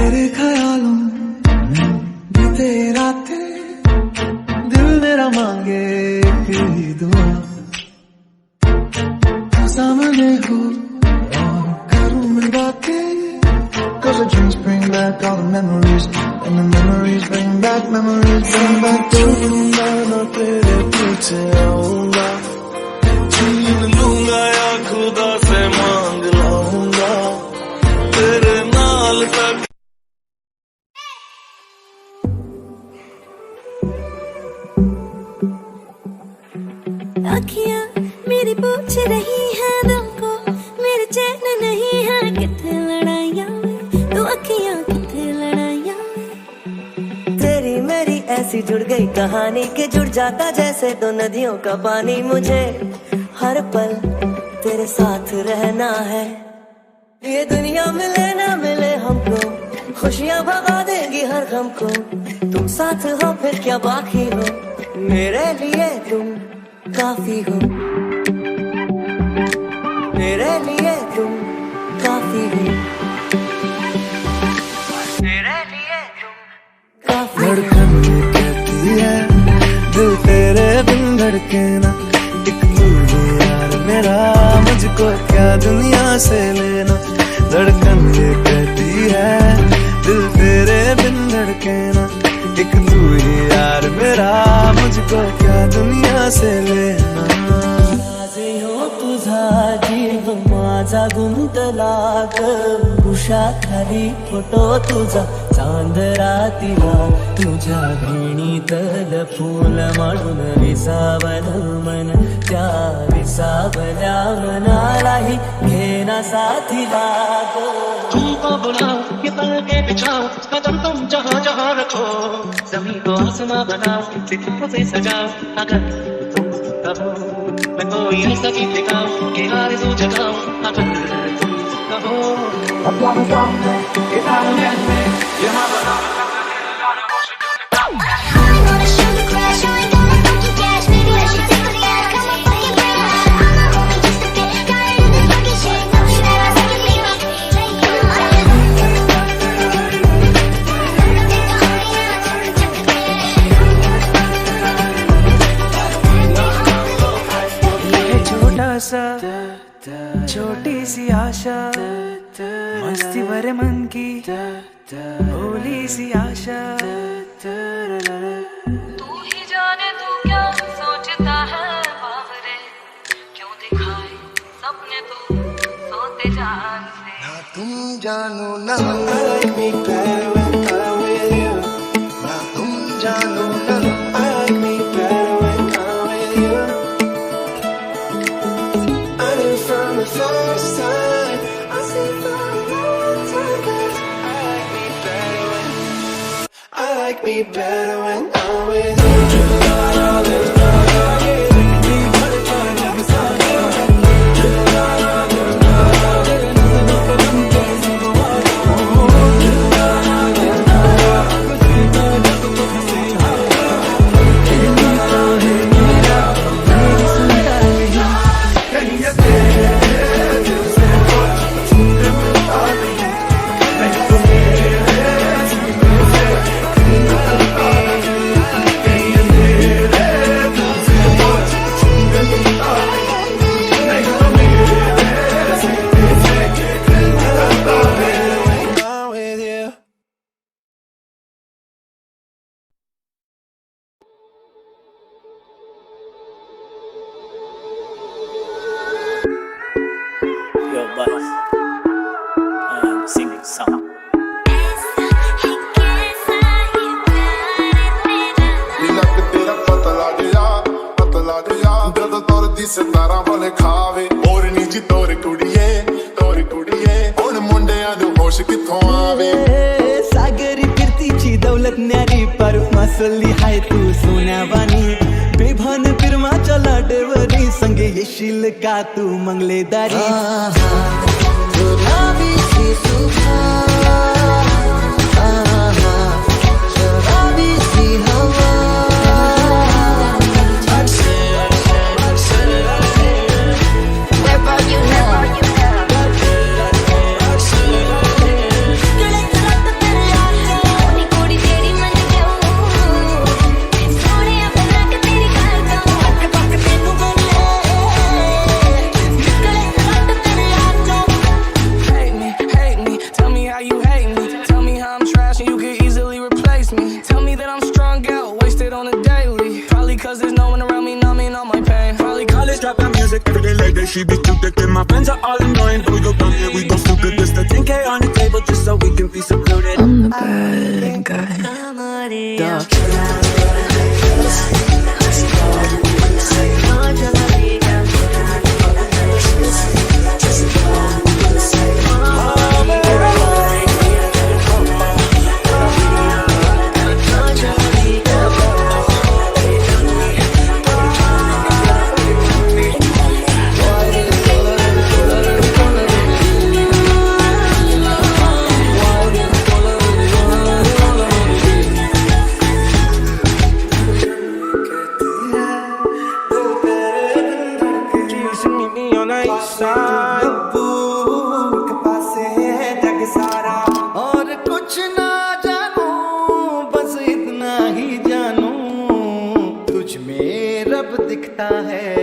तेरे ख्यालों बीते रातें दिल मेरा मांगे तेरी दुआ तू सामने हो और करूं मैं बातें Cause the dreams bring back all the memories and the memories bring back चलूंगा मैं तेरे पीछे आऊंगा छीन लूंगा या खुदा से मांग लाऊंगा तेरे नाल तक अखियां मेरी पूछ रही है दिल को मेरे चैन नहीं है किथे लड़ाइयां तू अखियां किथे लड़ाइयां तेरी मेरी ऐसी जुड़ गई कहानी के जुड़ जाता जैसे दो नदियों का पानी मुझे हर पल तेरे साथ रहना है ये दुनिया मिले ना मिले हमको खुशियां भगा देगी हर गम को तुम साथ हो फिर क्या बाकी हो मेरे लिए तुम काफी हो मेरे लिए तुम काफी हो मेरे लिए तुम काफी धड़कन ये कहती है दिल तेरे बिन धड़के ना एक तू ही यार मेरा मुझको क्या दुनिया से लेना धड़कन ये कहती है दिल तेरे बिन धड़के ना एक तू ही यार मेरा मुझको क्या दुनिया से लेना हो तुझा जीव माझा गुंतला उषा खाली फोटो तुझा चांद रातीला तुझ्या भेणीतल फूल म्हणून विसावलं मन त्या विसावल्या मनालाही घेना साथीला तुमको बुलाओ ये पल के बिछाओ कदम तुम जहाँ जहाँ रखो जमीन को आसमां बनाओ सितारों से सजाओ अगर तुम कहो मैं कोई ऐसा गीत गाऊं कि आरज़ू जगाऊं अगर तुम कहो अपना सामने इधर में यहाँ बनाओ छोटी सी आशा मस्ती भरे मन की भोली सी आशा तू ही जाने तू क्या सोचता है बावरे क्यों दिखाए सपने तू सोते जान से ना तुम जानो ना I make better when I'm with you ना तुम जानो ना I make better when I'm with you I knew from the first time I see from a long time cause I like me better when I'm with you singing song. सितारा वाले खावे और नीची तोर कुड़िए उन मुंडिया दे होश किथों आवे सागरी कीर्तीची दौलत न्यारी पर मसली हाय तू सोन्यावानी बेभान फिरमाच्या लाटेवरी संगे येशील का तू मंगलेदारी गुलाबी सी सुहा शराबी सी हवा you hate me. Tell me how I'm trash and you could easily replace me. Tell me that I'm strung out, wasted on a daily. Probably cause there's no one around me numbing all my pain. Probably College dropping music every day like that. She be too thick and my friends are all annoying. We go down here, we go stupid. Just a 10K on the table just so we can be secluded. I'm the bad guy. और कुछ ना जानू बस इतना ही जानू तुझ में रब दिखता है